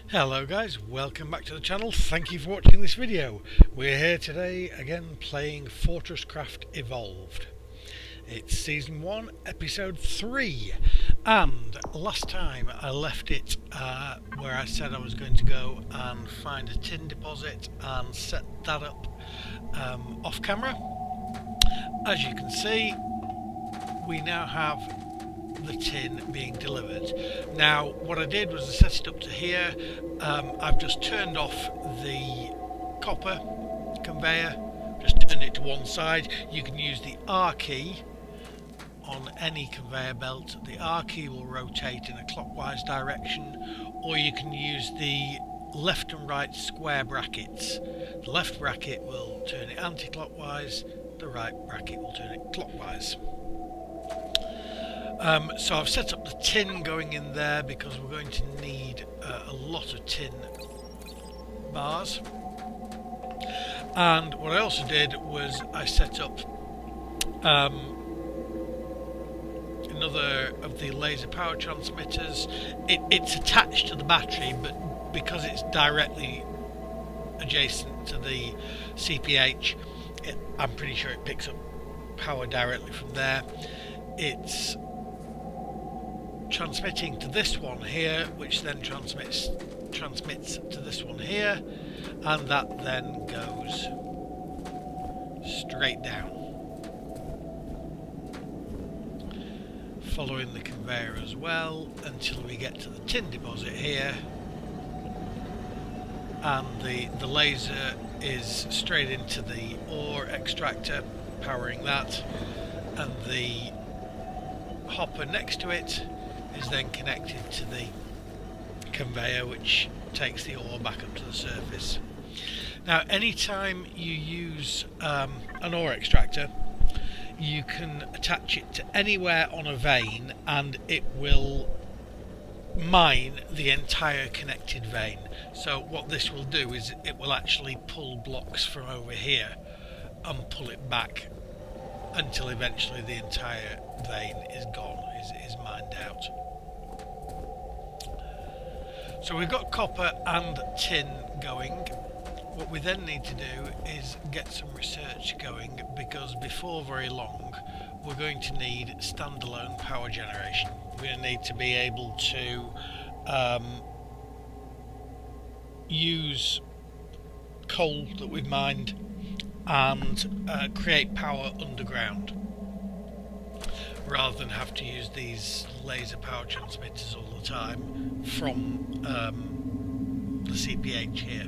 Hello guys, welcome back to the channel. Thank you for watching this video. We're here today again playing FortressCraft Evolved. It's Season 1, Episode 3. And last time I left it where I said I was going to go and find a tin deposit and set that up off camera. As you can see, we now have the tin being delivered. Now what I did was I set it up to here. I've just turned off the copper conveyor, just turned it to one side. You can use the R key on any conveyor belt. The R key will rotate in a clockwise direction, or you can use the left and right square brackets. The left bracket will turn it anti-clockwise, the right bracket will turn it clockwise. So I've set up the tin going in there because we're going to need a lot of tin bars. And what I also did was I set up another of the laser power transmitters. It's attached to the battery, but because it's directly adjacent to the CPH, I'm pretty sure it picks up power directly from there. It's transmitting to this one here, which then transmits to this one here, and that then goes straight down, following the conveyor as well until we get to the tin deposit here, and the laser is straight into the ore extractor, powering that, and the hopper next to it is then connected to the conveyor, which takes the ore back up to the surface. Now anytime you use an ore extractor, you can attach it to anywhere on a vein and it will mine the entire connected vein. So what this will do is it will actually pull blocks from over here and pull it back until eventually the entire vein is gone, is mined out. So we've got copper and tin going. What we then need to do is get some research going, because before very long we're going to need standalone power generation. We're going to need to be able to use coal that we've mined and create power underground, rather than have to use these laser power transmitters all the time from the CPH here.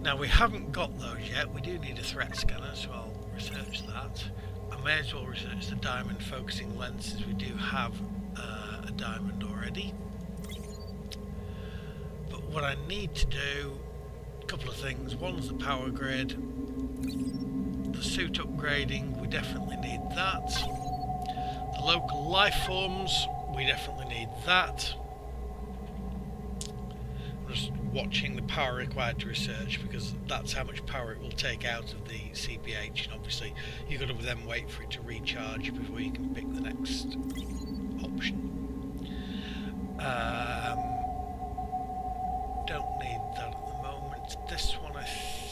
Now we haven't got those yet. We do need a threat scanner, so I'll research that. I may as well research the diamond focusing lenses. We do have a diamond already. But what I need to do, a couple of things. One's the power grid. The suit upgrading, we definitely need that. The local life forms, we definitely need that. I'm just watching the power required to research, because that's how much power it will take out of the CPH, and obviously you've got to then wait for it to recharge before you can pick the next option. Don't need that at the moment. This one I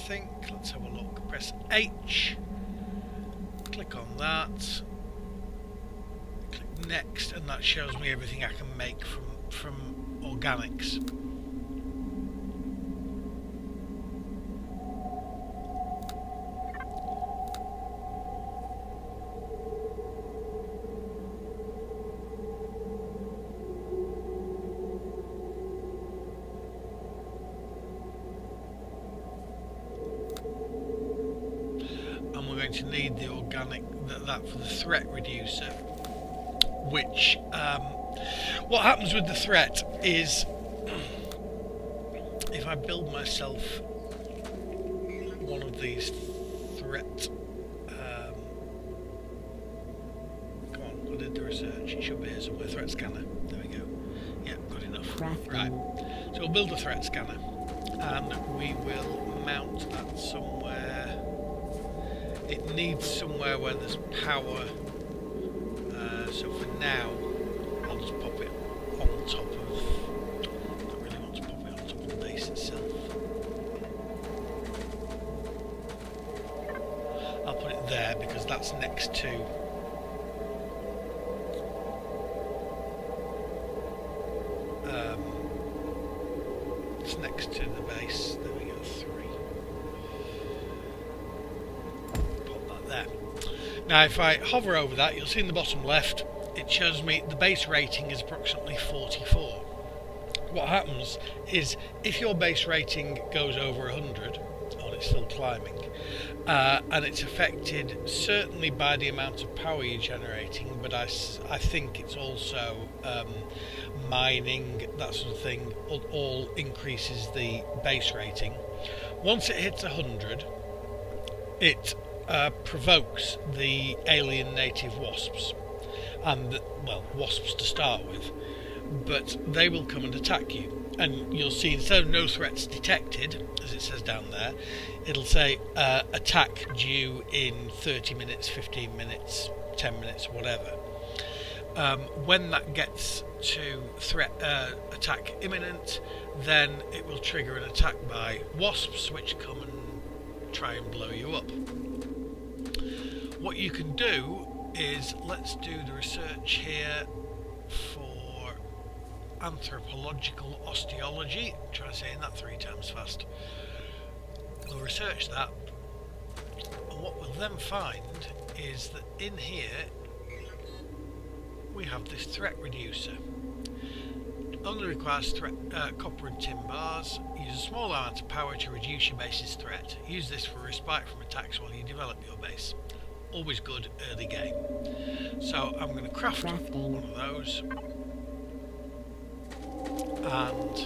think, let's have a look. Press H, click on that, click next, and that shows me everything I can make from organics. To need the organic that for the threat reducer, which what happens with the threat is if I build myself one of these threat come on, I did the research, it should be here somewhere. Threat scanner, there we go. Yeah, good enough. Right, so we'll build a threat scanner and we will mount that somewhere. It needs somewhere where there's power, so for now I'll just pop it on top of, I don't really want that's next to it's next to the base. There we go, 3. Pop that there. Now if I hover over that, you'll see in the bottom left it shows me the base rating is approximately 44. What happens is if your base rating goes over 100, and it's still climbing, and it's affected certainly by the amount of power you're generating, but I think it's also mining, that sort of thing, all increases the base rating. Once it hits 100, it provokes the alien native wasps, and well, wasps to start with, but they will come and attack you. And you'll see, instead of no threats detected, as it says down there, it'll say attack due in 30 minutes, 15 minutes, 10 minutes, whatever. When that gets to attack imminent, then it will trigger an attack by wasps, which come and try and blow you up. What you can do is, let's do the research here for anthropological osteology. Try saying that 3 times fast. We'll research that, and what we'll then find is that in here we have this threat reducer. Only requires copper and tin bars. Use a small amount of power to reduce your base's threat. Use this for respite from attacks while you develop your base. Always good early game. So I'm going to craft one of those, and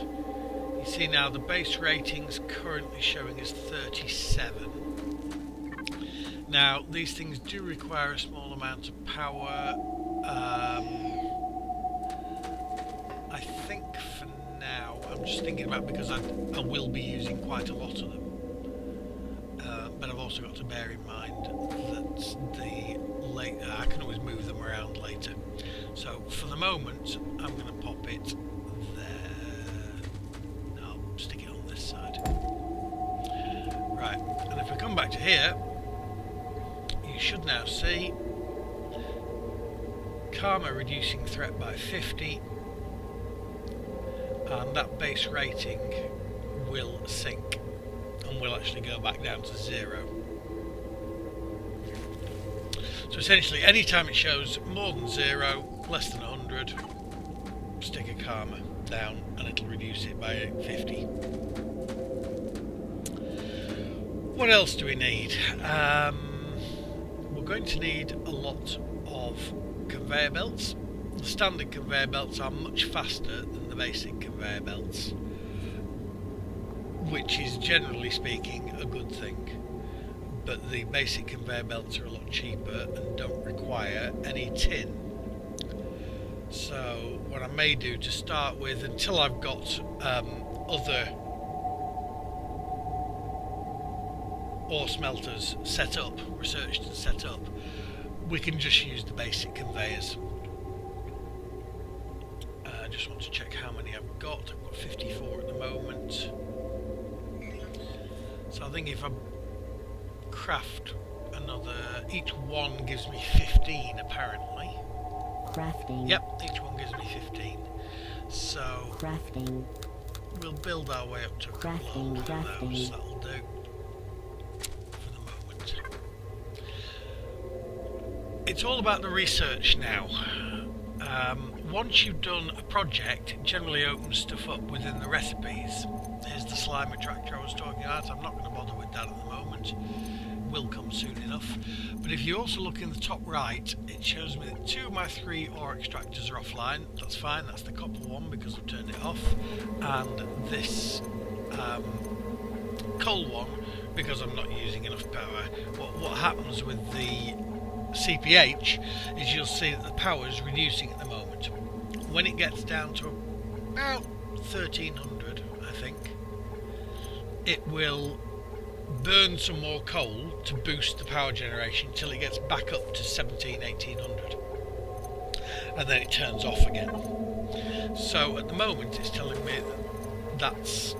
you see now the base rating's currently showing as 37. Now these things do require a small amount of power. I think for now, I'm just thinking about, because I will be using quite a lot of them, but I've also got to bear in mind that I can always move them around later. So for the moment, I'm going to pop it there. I'll stick it on this side. Right, and if we come back to here, you should now see Karma reducing threat by 50, and that base rating will sink and will actually go back down to 0. So essentially, anytime it shows more than 0, less than 100, stick a Karma down and it'll reduce it by 50. What else do we need? We're going to need a lot of conveyor belts. The standard conveyor belts are much faster than the basic conveyor belts, which is generally speaking a good thing. But the basic conveyor belts are a lot cheaper and don't require any tin. So what I may do to start with, until I've got other ore smelters set up, researched and set up, we can just use the basic conveyors. I just want to check how many I've got. I've got 54 at the moment. So I think if I craft another, each one gives me 15 apparently. Crafting. Yep, each one gives me 15. So Crafting. we'll build our way up to a couple of those. That'll do for the moment. It's all about the research now. Once you've done a project, it generally opens stuff up within the recipes. Here's the slime attractor I was talking about. I'm not going to bother with that at the moment. It will come soon enough. But if you also look in the top right, it shows me that 2 of my 3 ore extractors are offline. That's fine, that's the copper one because I've turned it off. And this coal one because I'm not using enough power. What happens with the CPH is you'll see that the power is reducing at the moment. When it gets down to about 1300, I think, it will burn some more coal to boost the power generation until it gets back up to 1800, and then it turns off again. So at the moment it's telling me that that's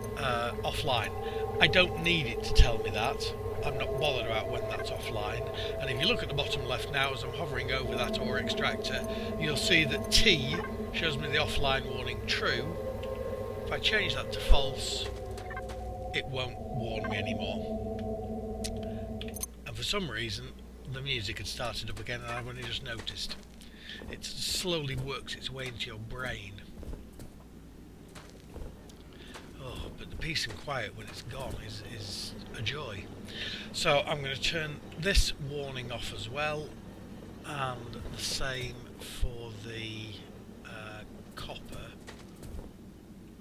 offline. I don't need it to tell me that I'm not bothered about when that's offline. And if you look at the bottom left now, as I'm hovering over that ore extractor, you'll see that T shows me the offline warning true. If I change that to false, it won't warn me anymore. And for some reason, the music had started up again and I've only just noticed. It slowly works its way into your brain. Oh, but the peace and quiet when it's gone is a joy. So I'm going to turn this warning off as well, and the same for the copper.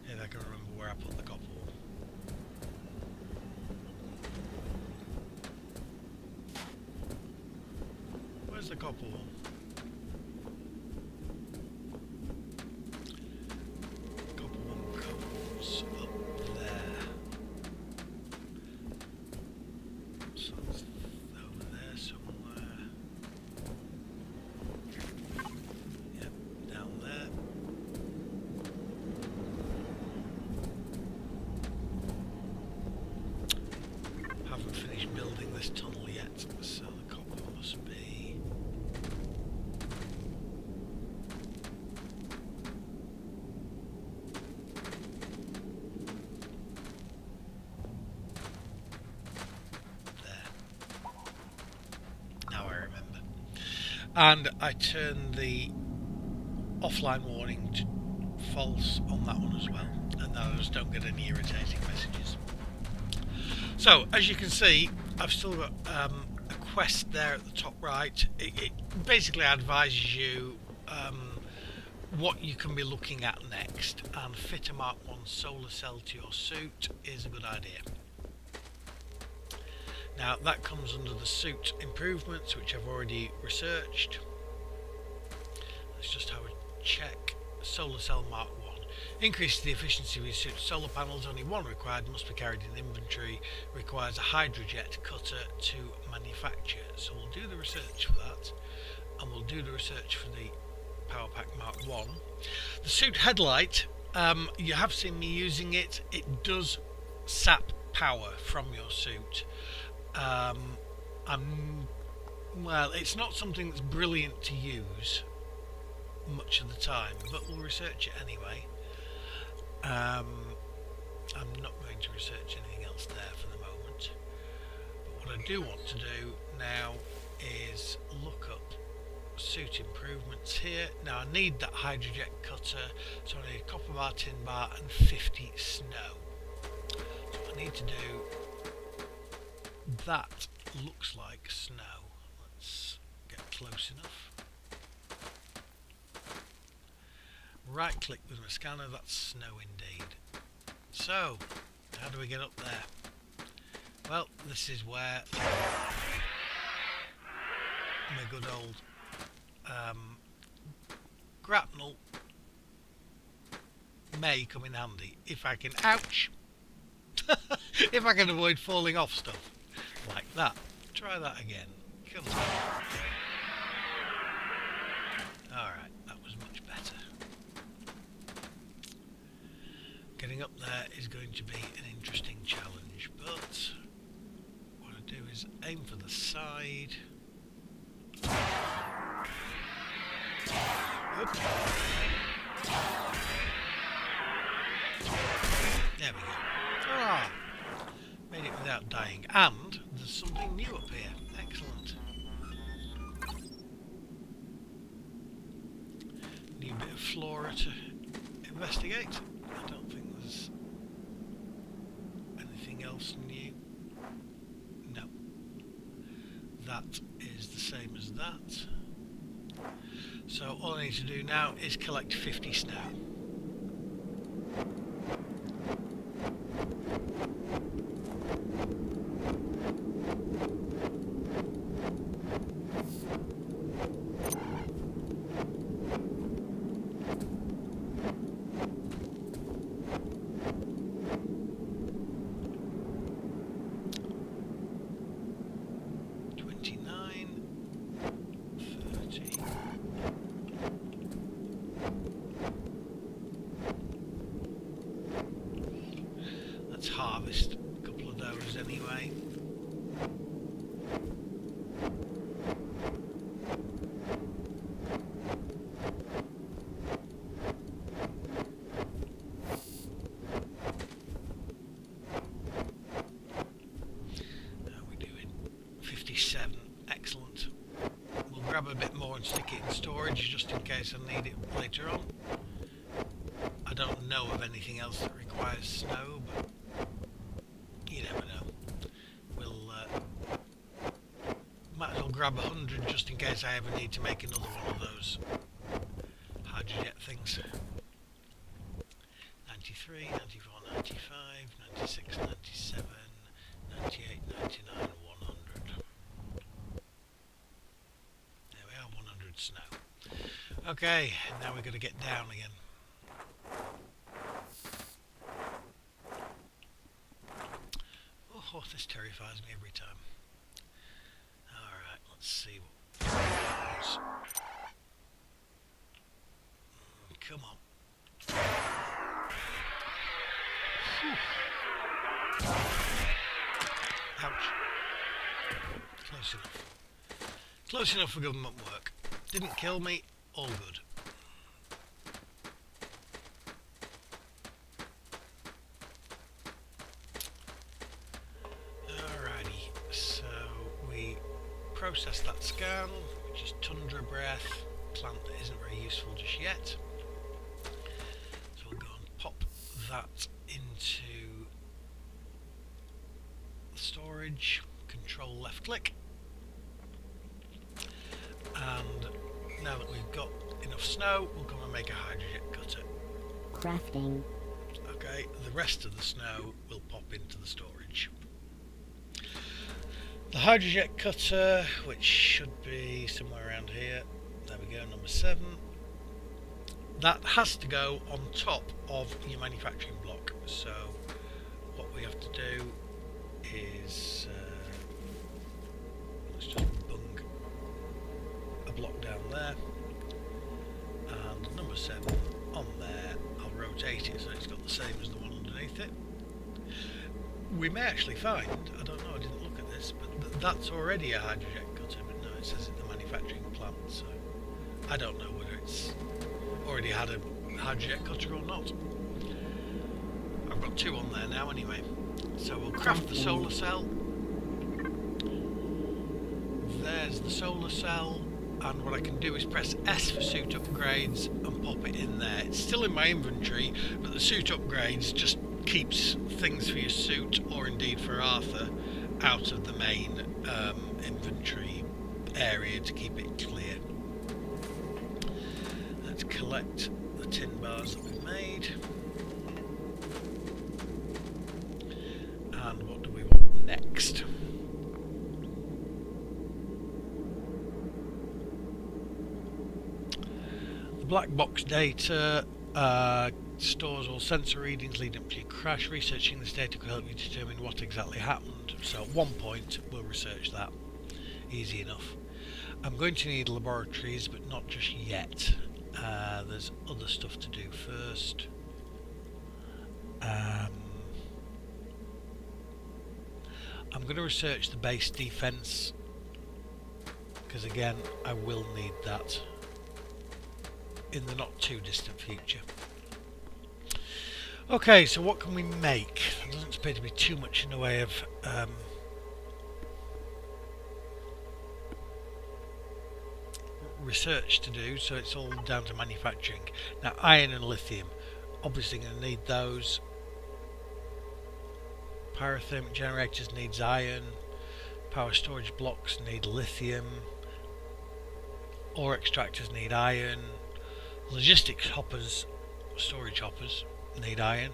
If I can remember where I put the copper one. Where's the copper one? Copper one comes up there. So it's over there somewhere. Yep, down there. Haven't finished building this tunnel yet, so the copper must be there. Now I remember. And I turn the offline warning to false on that one as well, and then I just don't get any irritating messages. So, as you can see, I've still got a quest there at the top right. It basically advises you what you can be looking at next, and fit a Mark 1 solar cell to your suit is a good idea. Now, that comes under the suit improvements, which I've already researched. Let's just have a check. Solar cell Mark 1. Increases the efficiency of your suit. Solar panels, only one required, must be carried in inventory. Requires a hydrojet cutter to manufacture. So we'll do the research for that, and we'll do the research for the Power Pack Mark 1. The suit headlight, you have seen me using it. It does sap power from your suit. Well, it's not something that's brilliant to use much of the time, but we'll research it anyway. I'm not going to research anything else there for the moment, but what I do want to do now is look up suit improvements here. Now I need that hydrojet cutter, so I need a copper bar, tin bar and 50 snow. So what I need to do, that looks like snow. Let's get close enough. Right click with my scanner, that's snow indeed. So, how do we get up there? Well, this is where my good old grapnel may come in handy if I can, ouch, if I can avoid falling off stuff like that. Try that again. Come on. Alright, that was much better. Getting up there is going to be an interesting challenge, but what I do is aim for the side. Oop. There we go. Hurrah! Made it without dying, and there's something new up here. Excellent. New bit of flora to investigate. I don't think there's anything else new. No. That is the same as that. So all I need to do now is collect 50 snow. Let's harvest a couple of those anyway. case I need it later on. I don't know of anything else that requires snow, but you never know. We'll might as well grab 100 just in case I ever need to make another one of those hydrojet things. 93, 94, 95, 96, 97, 98, 99, 100. There we are, 100 snow. Okay, now we're going to get down again. Oh, this terrifies me every time. Alright, let's see what happens. Come on. Ouch. Close enough. Close enough for government work. Didn't kill me, all good. Alrighty, so we process that scan, which is tundra breath, plant that isn't very useful just yet. So we'll go and pop that into storage, control left click, and now that we've got enough snow, we'll come and make a hydrojet cutter. Crafting. Okay, the rest of the snow will pop into the storage. The hydrojet cutter, which should be somewhere around here, there we go, number 7, that has to go on top of your manufacturing block. So what we have to do is let's just bung a block down there, and number 7 on there. I'll rotate it so it's got the same as the one underneath it. We may actually find, I don't know, I didn't look at this, but that's already a hydrojet cutter, but no, it says it's the manufacturing plant, so I don't know whether it's already had a hydrojet cutter or not. I've got 2 on there now anyway. So we'll craft the solar cell. There's the solar cell, and what I can do is press S for suit upgrades and pop it in there. It's still in my inventory, but the suit upgrades just keeps things for your suit, or indeed for Arthur, out of the main inventory area to keep it clear. Let's collect the tin bars that we've made. And what do we want next? The black box data stores all sensor readings leading up to your crash. Researching this data could help you determine what exactly happened. So at one point we'll research that. Easy enough. I'm going to need laboratories, but not just yet. There's other stuff to do first. I'm going to research the base defense, because again I will need that in the not too distant future. Okay, so what can we make? There doesn't appear to be too much in the way of research to do, so it's all down to manufacturing. Now, iron and lithium, obviously going to need those. Pyrothermic generators needs iron. Power storage blocks need lithium. Ore extractors need iron. Logistics hoppers, storage hoppers, need iron.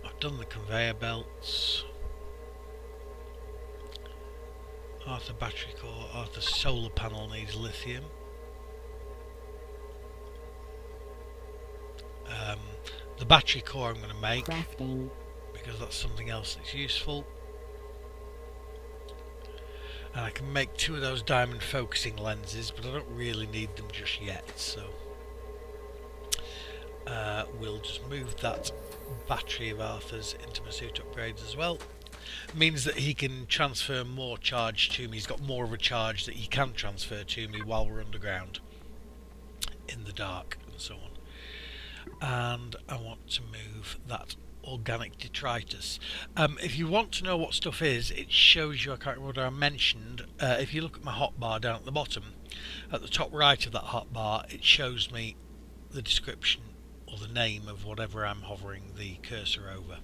I've done the conveyor belts. Arthur battery core, Arthur solar panel needs lithium. The battery core I'm going to make, Crafting. because that's something else that's useful. And I can make 2 of those diamond focusing lenses, but I don't really need them just yet, so we'll just move that battery of Arthur's into my suit upgrades as well. Means that he can transfer more charge to me. He's got more of a charge that he can transfer to me while we're underground in the dark and so on. And I want to move that organic detritus. If you want to know what stuff is, it shows you, I can't remember what I mentioned, if you look at my hotbar down at the bottom, at the top right of that hotbar, it shows me the description or the name of whatever I'm hovering the cursor over.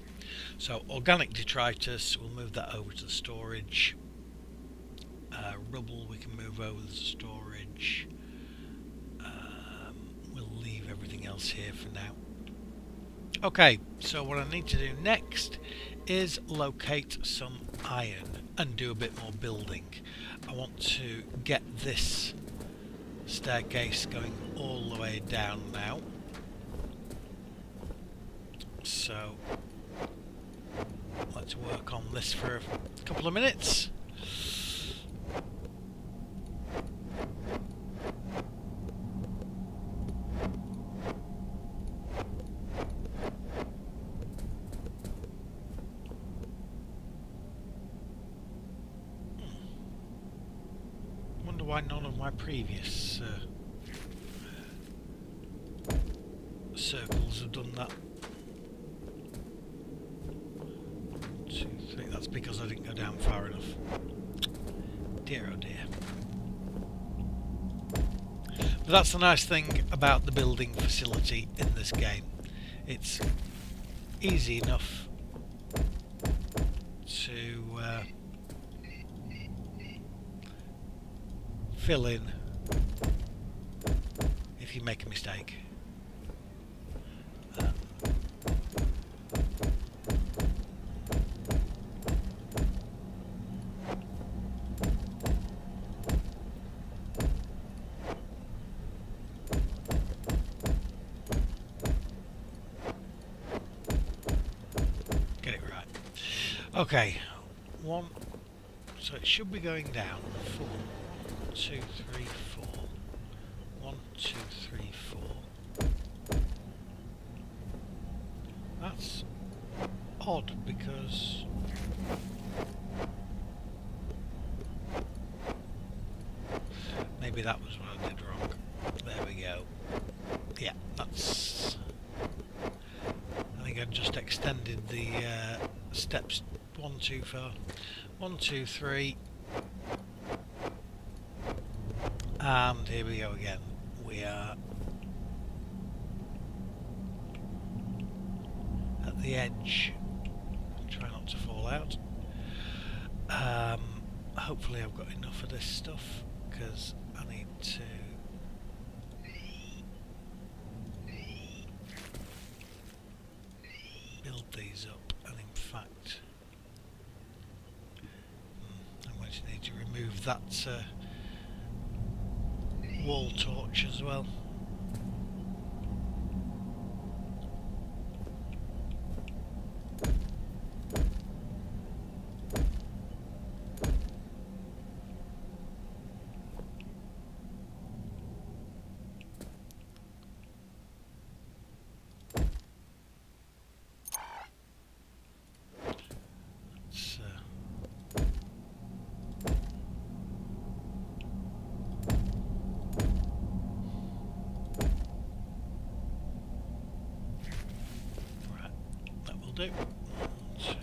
So organic detritus, we'll move that over to the storage. Rubble we can move over to the storage. We'll leave everything else here for now. Okay, so what I need to do next is locate some iron and do a bit more building. I want to get this staircase going all the way down now. So let's work on this for a couple of minutes. Wonder why none of my previous circles have done that. 1, 2, 3. That's because I didn't go down far enough. Dear oh dear. But that's the nice thing about the building facility in this game. It's easy enough to fill in if you make a mistake. Get it right. Okay, one. So it should be going down. 4. 1, 2, 3, 4. 1, 2, 3, 4. That's odd because maybe that was what I did wrong. There we go. Yeah, that's. I think I just extended the steps 1 too far. 1, 2, 3. And here we go again. We are at the edge. Try not to fall out. Hopefully I've got enough of this stuff because I need to build these up, and in fact I'm going to need to remove that wall torch as well. Do 1, 2,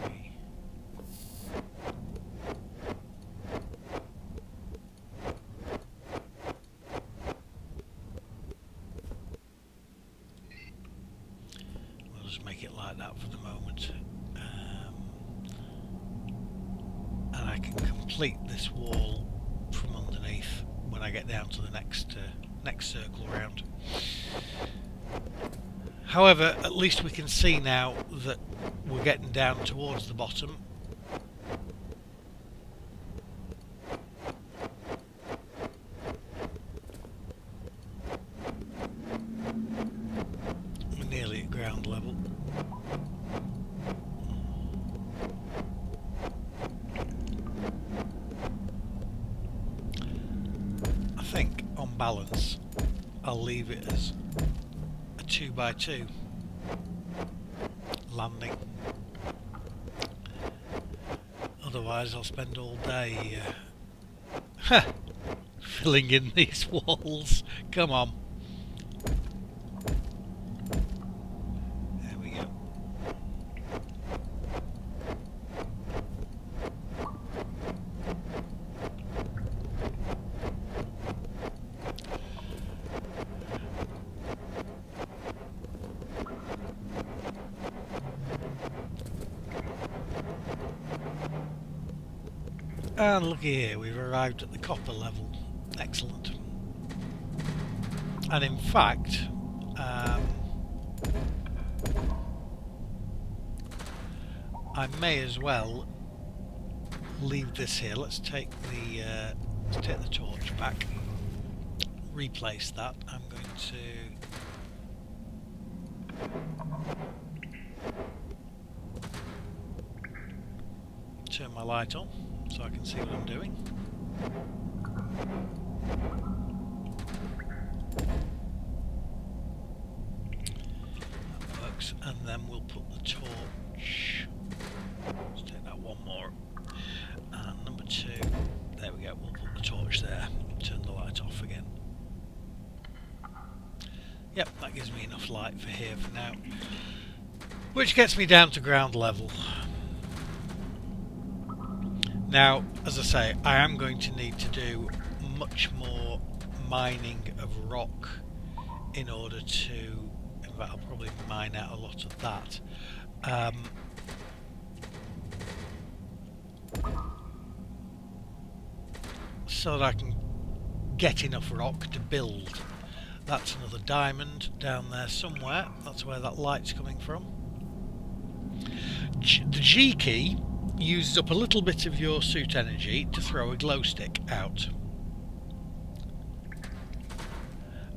3. We'll just make it like that for the moment, and I can complete this wall from underneath when I get down to the next circle round. However, at least we can see now that we're getting down towards the bottom. We're nearly at ground level. I think, on balance, I'll leave it as 2x2 landing. Otherwise I'll spend all day filling in these walls. Come on. And looky here, we've arrived at the copper level. Excellent. And in fact, I may as well leave this here. Let's take the torch back. Replace that. I'm going to turn my light on so I can see what I'm doing. That works, and then we'll put the torch. Let's take that one more. And number 2, there we go, we'll put the torch there. Turn the light off again. Yep, that gives me enough light for here for now. Which gets me down to ground level. Now, as I say, I am going to need to do much more mining of rock in order to... In fact, I'll probably mine out a lot of that. So that I can get enough rock to build. That's another diamond down there somewhere. That's where that light's coming from. The G key uses up a little bit of your suit energy to throw a glow stick out.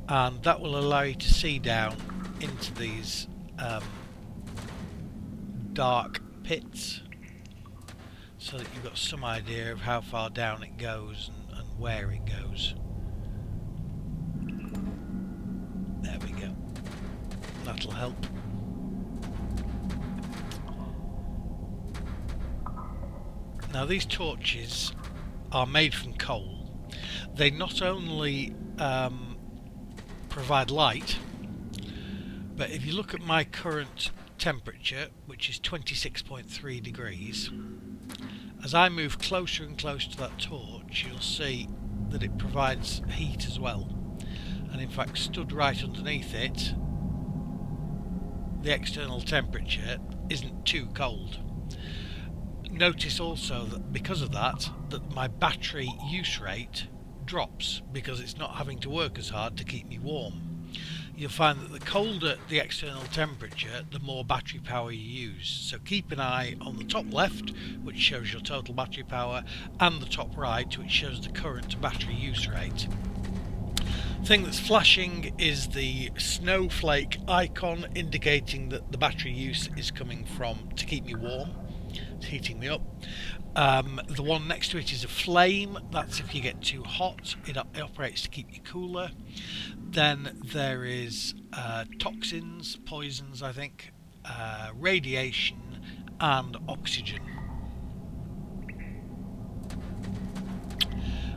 And that will allow you to see down into these dark pits, so that you've got some idea of how far down it goes and where it goes. There we go. That'll help. Now these torches are made from coal. They not only provide light, but if you look at my current temperature, which is 26.3 degrees, as I move closer and closer to that torch, you'll see that it provides heat as well. And in fact, stood right underneath it, the external temperature isn't too cold. Notice also that because of that my battery use rate drops, because it's not having to work as hard to keep me warm. You'll find that the colder the external temperature, the more battery power you use. So keep an eye on the top left, which shows your total battery power, and the top right, which shows the current battery use rate. The thing that's flashing is the snowflake icon, indicating that the battery use is coming from to keep me warm. It's heating me up. The one next to it is a flame. That's if you get too hot. It operates to keep you cooler. Then there is toxins, poisons, I think, radiation, and oxygen.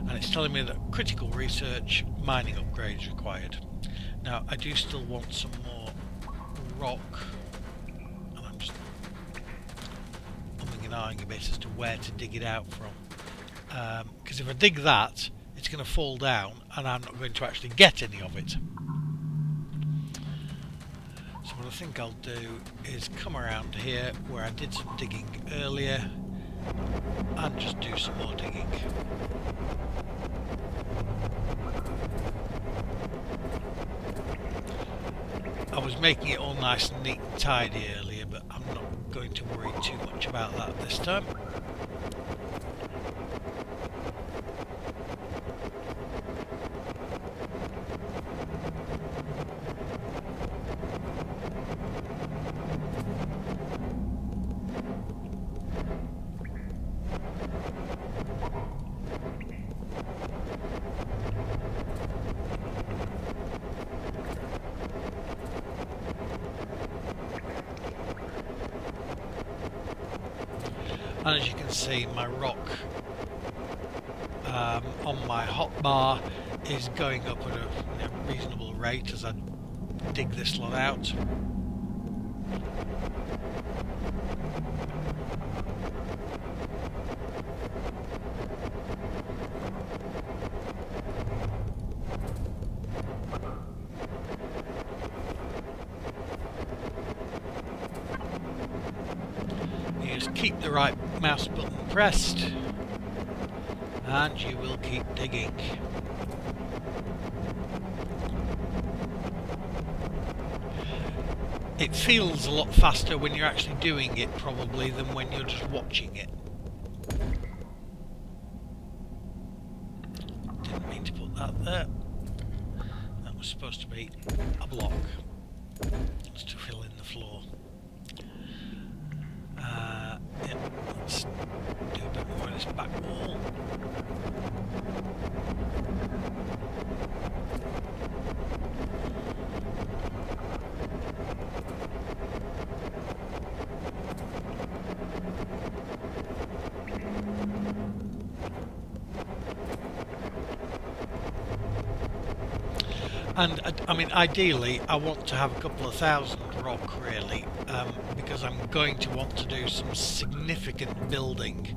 And it's telling me that critical research, mining upgrades required. Now, I do still want some more rock. And I'm just umming and ahhing a bit as to where to dig it out from. Because if I dig that, it's going to fall down and I'm not going to actually get any of it. So what I think I'll do is come around here where I did some digging earlier and just do some more digging. I was making it all nice and neat and tidy earlier, but I'm not going to worry too much about that this time. And as you can see, my rock on my hotbar is going up at a reasonable rate as I dig this lot out. You just keep the right mouse button pressed And you will keep digging. It feels a lot faster when you're actually doing it, probably, than when you're just watching it. Didn't mean to put that there. That was supposed to be a block. Just to fill in the floor. Yep, let's do a bit more of this back wall. And I mean, ideally, I want to have a couple of thousand rock, really, because I'm going to want to do some significant building.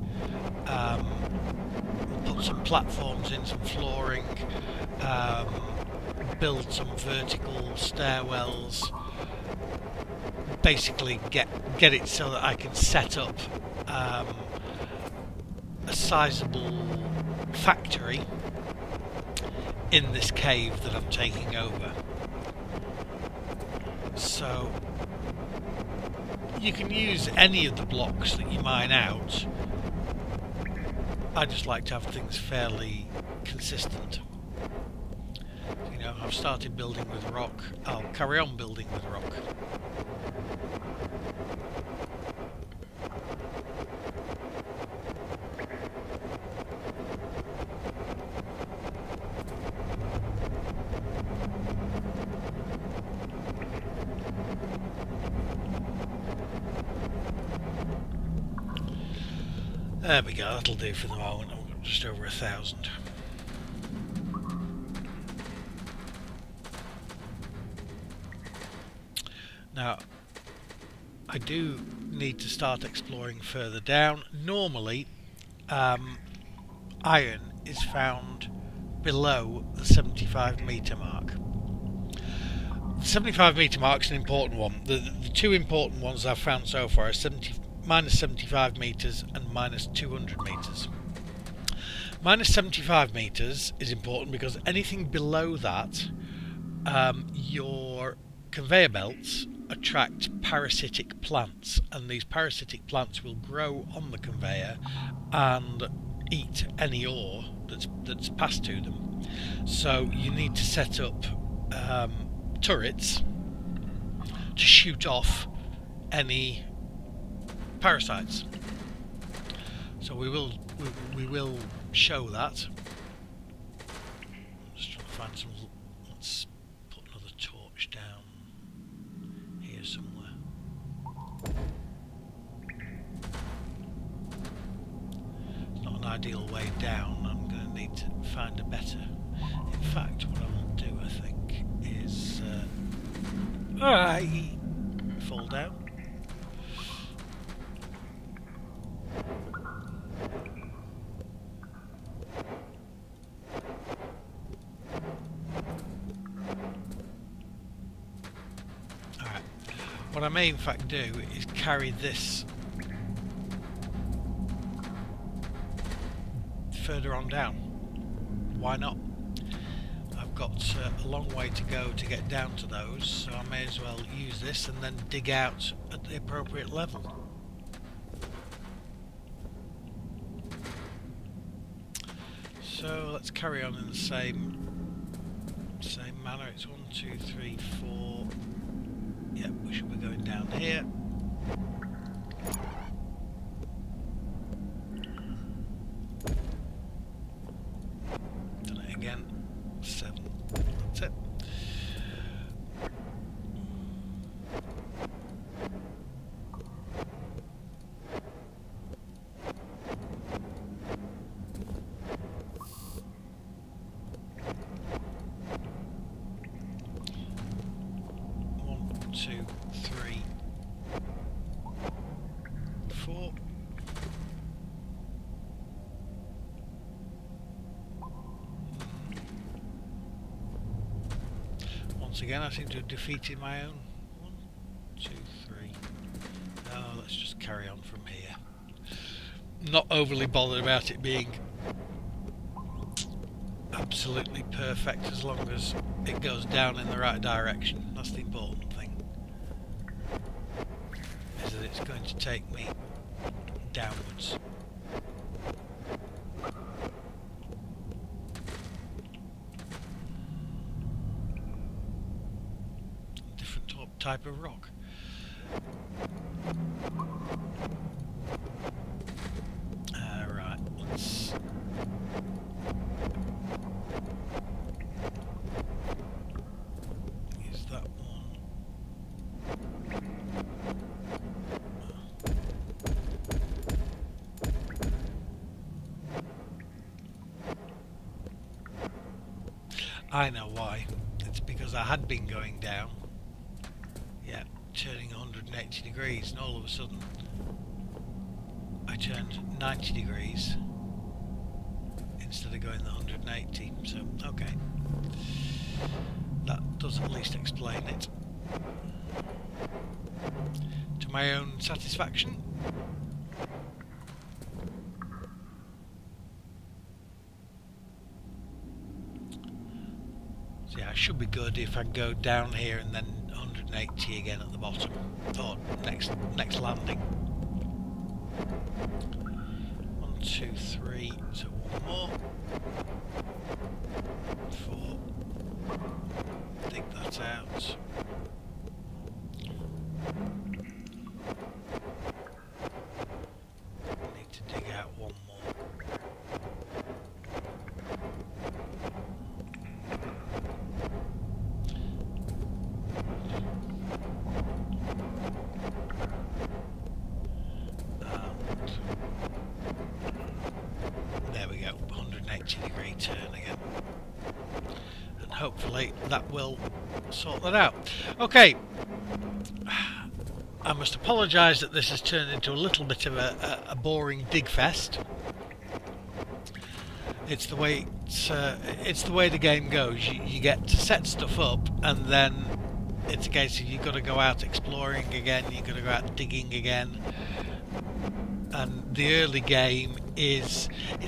Put some platforms in, some flooring, build some vertical stairwells. Basically, get it so that I can set up a sizable factory in this cave that I'm taking over. So you can use any of the blocks that you mine out. I just like to have things fairly consistent. You know, I've started building with rock. I'll carry on building with rock. There we go, that'll do for the moment. I've got just over 1,000. Now, I do need to start exploring further down. Normally, iron is found below the 75 metre mark. The 75 metre mark is an important one. The two important ones I've found so far are minus 75 metres and minus 200 metres. Minus 75 metres is important because anything below that, your conveyor belts attract parasitic plants, and these parasitic plants will grow on the conveyor and eat any ore that's passed to them. So you need to set up turrets to shoot off any parasites. So we will show that. I'm just trying to find some. Let's put another torch down here somewhere. It's not an ideal way down. I'm going to need to find a better. In fact, what I will do, I think, is fall down. What I may in fact do is carry this further on down. Why not? I've got a long way to go to get down to those, so I may as well use this and then dig out at the appropriate level. So let's carry on in the same manner. It's 1, 2, 3, 4. Yep, we should be going down here. Done it again. 7. That's it. Once again, I seem to have defeated my own. 1, 2, 3. No, let's just carry on from here. Not overly bothered about it being absolutely perfect as long as it goes down in the right direction. That's the important thing. Is that it's going to take me downwards. Different type of rock. Right, let's... use that one. I know why. It's because I had been going down. Yeah, turning 180 degrees, and all of a sudden I turned 90 degrees instead of going the 180. So, okay. That does at least explain it. To my own satisfaction. So yeah, I should be good if I go down here and then 180 again at the bottom, or next landing. 1, 2, 3. So one more. 4. Dig that out. Need to dig out one more. There we go, 180 degree turn again. And hopefully that will sort that out. Okay, I must apologise that this has turned into a little bit of a boring dig fest. It's the way the game goes. You get to set stuff up, and then it's a case of you've got to go out exploring again. You've got to go out digging again. And the early game it's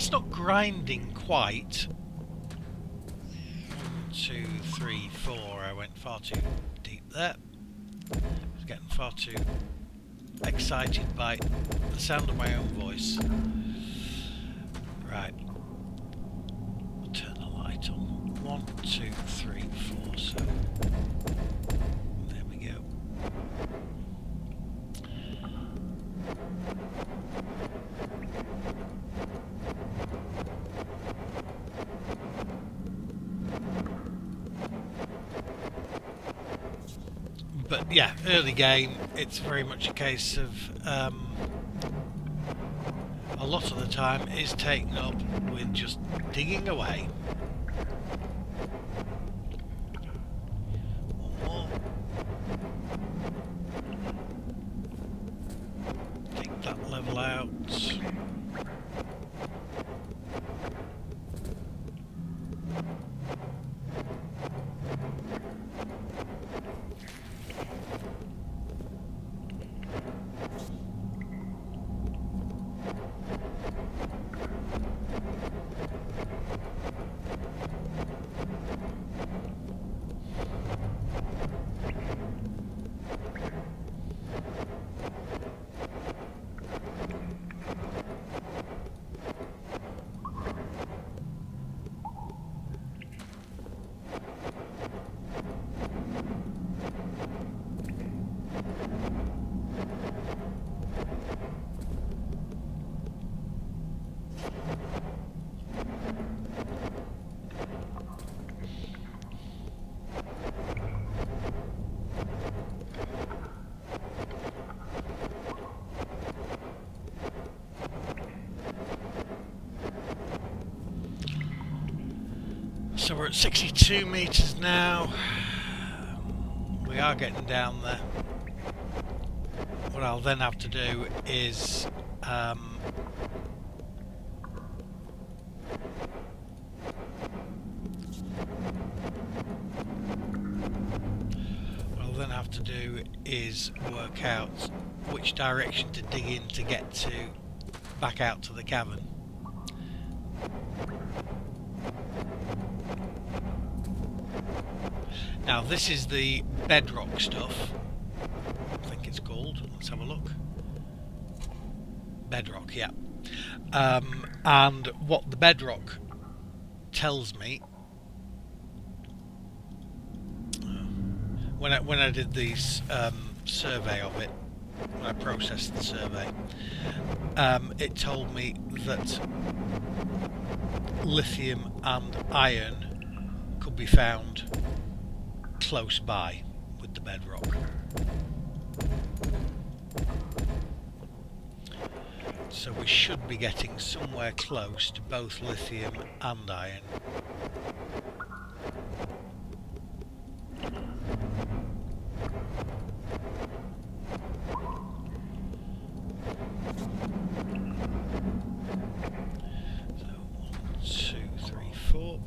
not grinding quite. 1, 2, 3, 4. I went far too deep there. I was getting far too excited by the sound of my own voice. Right. Turn the light on. 1, 2, 3, 4. So there we go. But yeah, early game, it's very much a case of a lot of the time is taken up with just digging away. One more. Take that level out. So we're at 62 meters now. We are getting down there. What I'll then have to do is work out which direction to dig in to get to back out to the cavern. Now this is the bedrock stuff, I think it's called. Let's have a look. Bedrock, yeah. And what the bedrock tells me, when I did these survey of it, when I processed the survey, it told me that lithium and iron could be found close by with the bedrock. So we should be getting somewhere close to both lithium and iron. So 1, 2, 3, 4.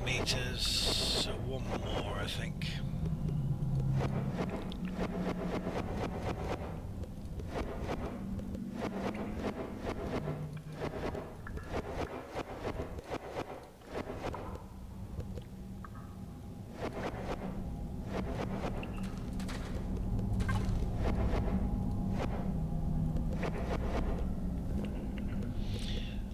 Meters, so one more, I think.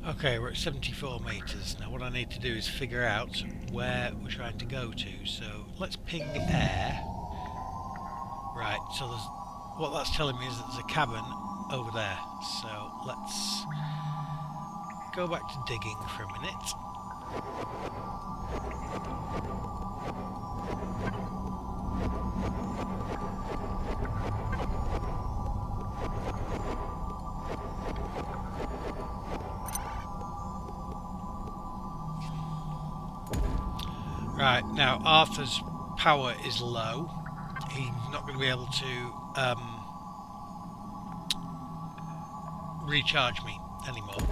Okay, we're at 74 meters. Now what I need to do is figure out where we're trying to go to. So let's ping air. Right, so what that's telling me is that there's a cabin over there. So let's go back to digging for a minute. Right, now Arthur's power is low. He's not going to be able to recharge me anymore.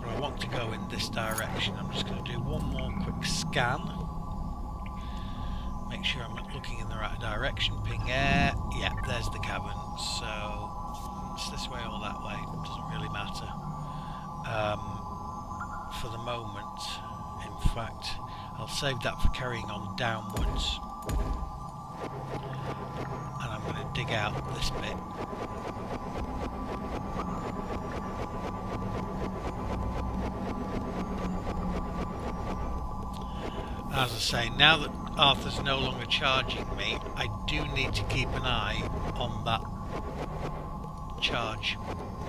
But I want to go in this direction. I'm just going to do one more quick scan. Make sure I'm looking in the right direction. Ping air. Yeah, there's the cabin. So it's this way or that way. It doesn't really matter. For the moment. In fact, I'll save that for carrying on downwards, and I'm going to dig out this bit. As I say, now that Arthur's no longer charging me, I do need to keep an eye on that charge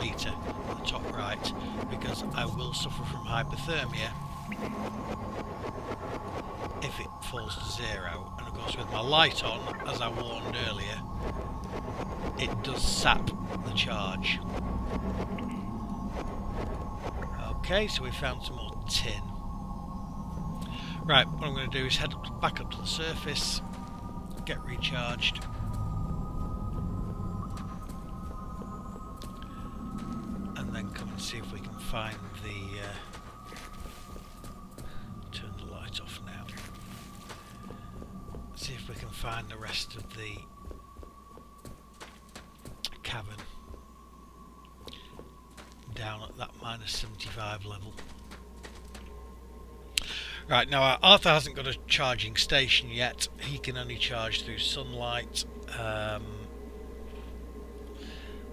meter at the top right, because I will suffer from hypothermia if it falls to 0. And of course with my light on, as I warned earlier, it does sap the charge. Okay, so we found some more tin. Right, what I'm going to do is head back up to the surface, get recharged, and then come and see if we can find the turn the light off now. See if we can find the rest of the cabin down at that -75 level. Right, now Arthur hasn't got a charging station yet. He can only charge through sunlight.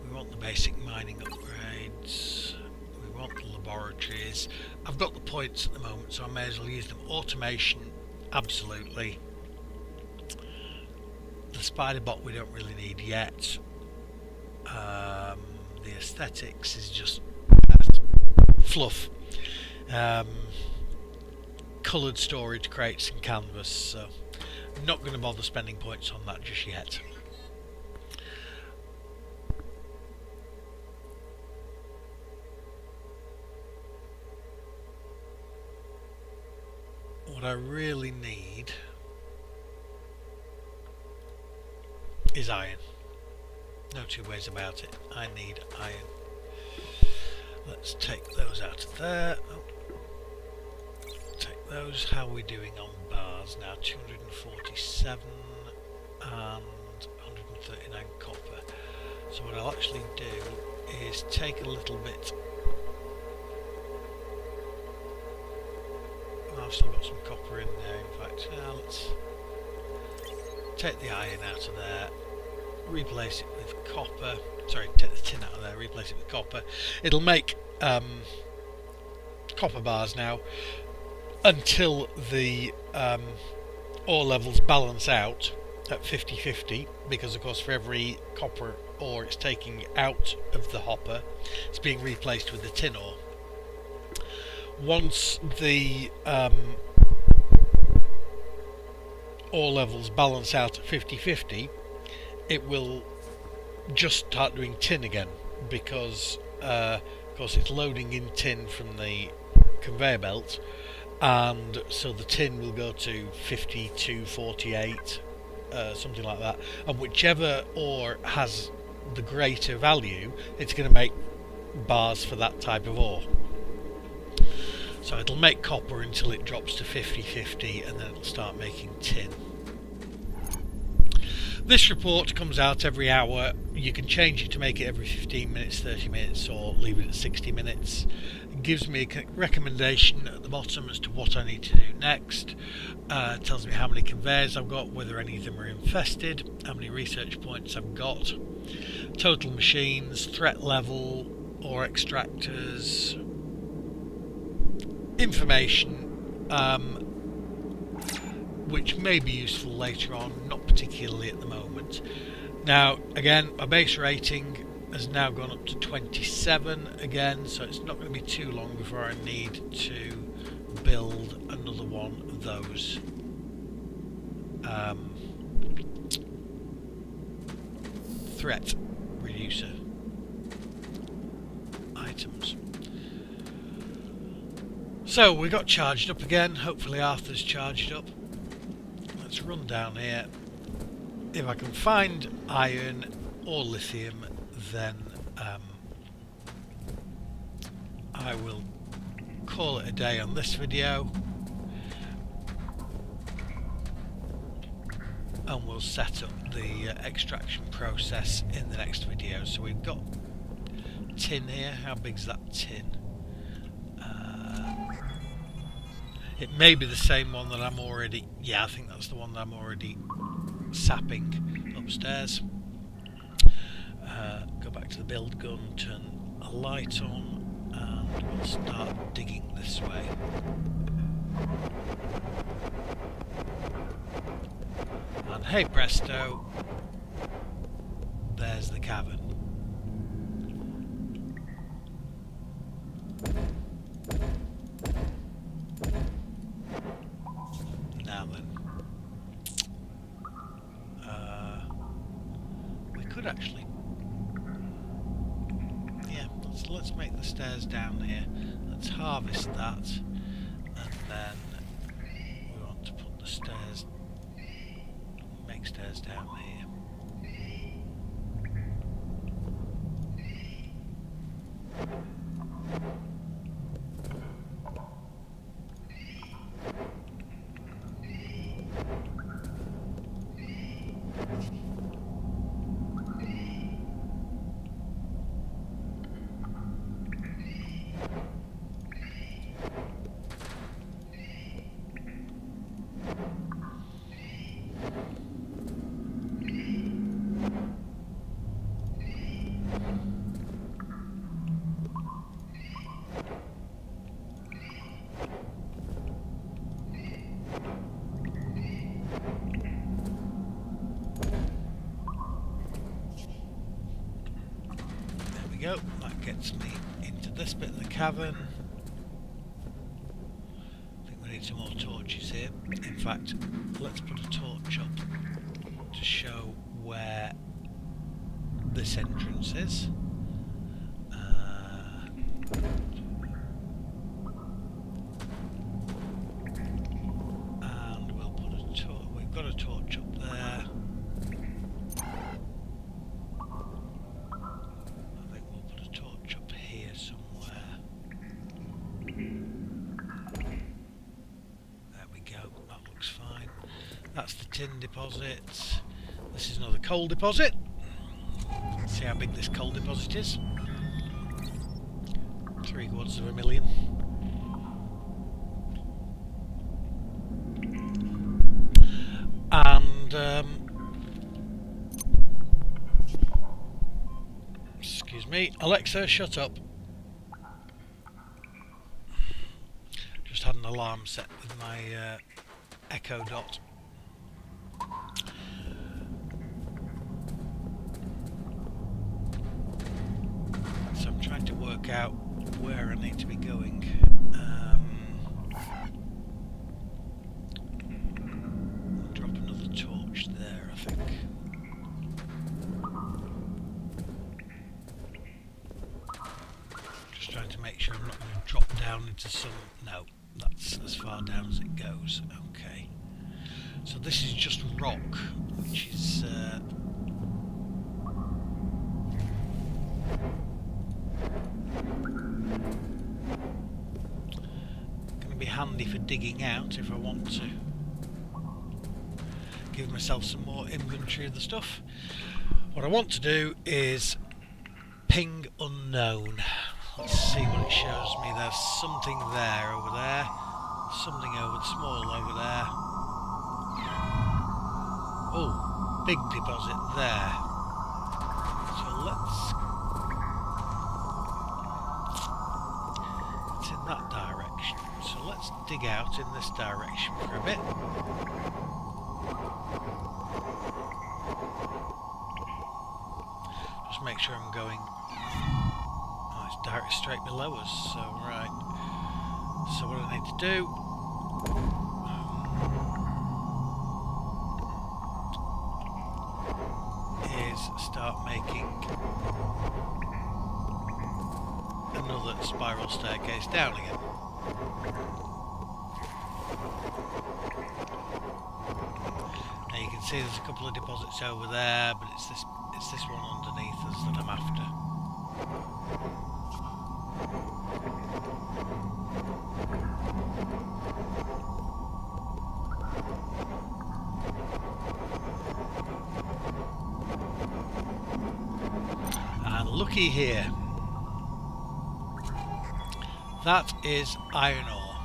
We want the basic mining upgrades. We want the laboratories. I've got the points at the moment, so I may as well use them. Automation, absolutely. The spider bot we don't really need yet. The aesthetics is just fluff. Coloured storage crates and canvas, so I'm not going to bother spending points on that just yet. What I really need is iron. No two ways about it. I need iron. Let's take those out of there. Oh. Take those. How are we doing on bars now? 247 and 139 copper. So what I'll actually do is take a little bit. I've still got some copper in there. In fact, let's take the iron out of there, replace it with copper. Sorry, take the tin out of there, replace it with copper. It'll make copper bars now until the ore levels balance out at 50-50, because of course for every copper ore it's taking out of the hopper, it's being replaced with the tin ore. Once the ore levels balance out at 50-50, it will just start doing tin again, because of course it's loading in tin from the conveyor belt, and so the tin will go to 52, 48, something like that, and whichever ore has the greater value, it's going to make bars for that type of ore. So it'll make copper until it drops to 50-50, and then it'll start making tin. This report comes out every hour. You can change it to make it every 15 minutes, 30 minutes, or leave it at 60 minutes. It gives me a recommendation at the bottom as to what I need to do next. It tells me how many conveyors I've got, whether any of them are infested, how many research points I've got, total machines, threat level, ore extractors, information which may be useful later on, not particularly at the moment. Now again, my base rating has now gone up to 27 again, so it's not going to be too long before I need to build another one of those threat reducer items. So we got charged up again. Hopefully Arthur's charged up. Let's run down here. If I can find iron or lithium, then I will call it a day on this video, and we'll set up the extraction process in the next video. So we've got tin here. How big's that tin? It may be the same one that I'm already... Yeah, I think that's the one that I'm already sapping upstairs. Go back to the build gun, turn a light on, and we'll start digging this way. And hey presto, there's the cavern. Now then, we could actually, yeah, let's make the stairs down here. Let's harvest that, and then we want to put the stairs, make stairs down here. Go. That gets me into this bit of the cavern. I think we need some more torches here. In fact, let's put a torch up to show where this entrance is. And we'll put a torch. We've got a torch up there. tin deposit. This is another coal deposit. Let's see how big this coal deposit is. 750,000. And excuse me, Alexa, shut up. Just had an alarm set with my Echo Dot. So I'm trying to work out where I need to be going. Drop another torch there, I think. Just trying to make sure I'm not going to drop down into some... No, that's as far down as it goes. Okay. So this is just rock, which is... going to be handy for digging out if I want to. Give myself some more inventory of the stuff. What I want to do is ping unknown. Let's see what it shows me. There's something there over there. Something over small over there. Oh, big deposit there. So it's in that direction. So let's dig out in this direction for a bit. Just make sure I'm going... Oh, it's direct straight below us, so right. So what I need to do... is start making another spiral staircase down again. Now you can see there's a couple of deposits over there, but it's this one underneath us that I'm after. And looky here. That is iron ore.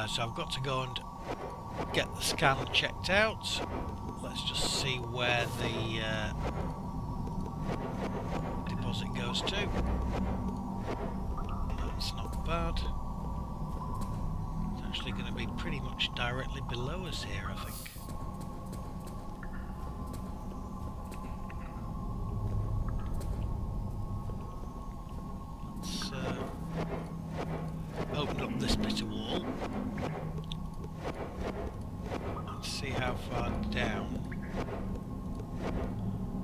So I've got to go and get the scan checked out. Let's just see where the deposit goes to. That's not bad. It's actually going to be pretty much directly below us here, I think. Open up this bit of wall and see how far down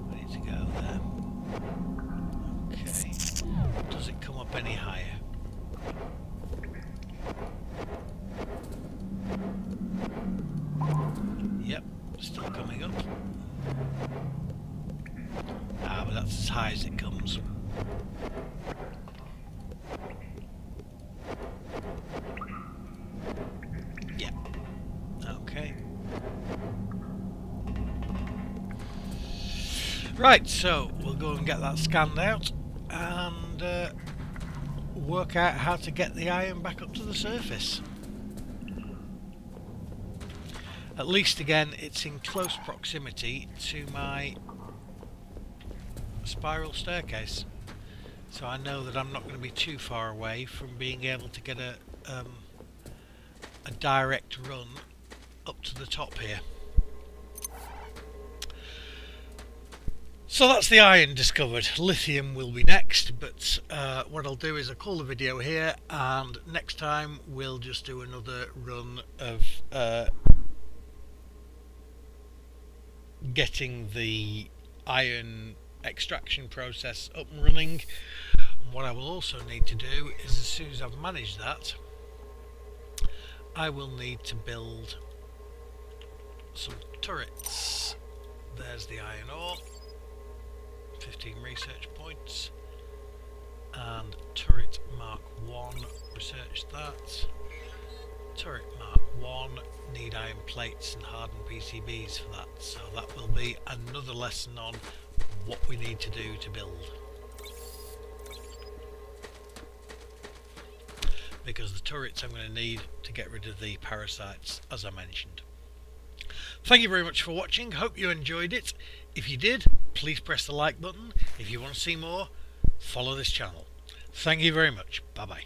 I need to go there. Okay. Does it come up any higher? Yep, still coming up. Ah, but that's as high as it comes. Right, so we'll go and get that scanned out and work out how to get the iron back up to the surface. At least again it's in close proximity to my spiral staircase, so I know that I'm not going to be too far away from being able to get a direct run up to the top here. So that's the iron discovered. Lithium will be next, but what I'll do is I'll call the video here, and next time we'll just do another run of getting the iron extraction process up and running. And what I will also need to do is, as soon as I've managed that, I will need to build some turrets. There's the iron ore. 15 research points, and turret mark 1, research that. Turret mark 1 need iron plates and hardened PCBs for that, so that will be another lesson on what we need to do to build. Because the turrets I'm going to need to get rid of the parasites, as I mentioned. Thank you very much for watching. Hope you enjoyed it. If you did, please press the like button. If you want to see more, follow this channel. Thank you very much. Bye bye.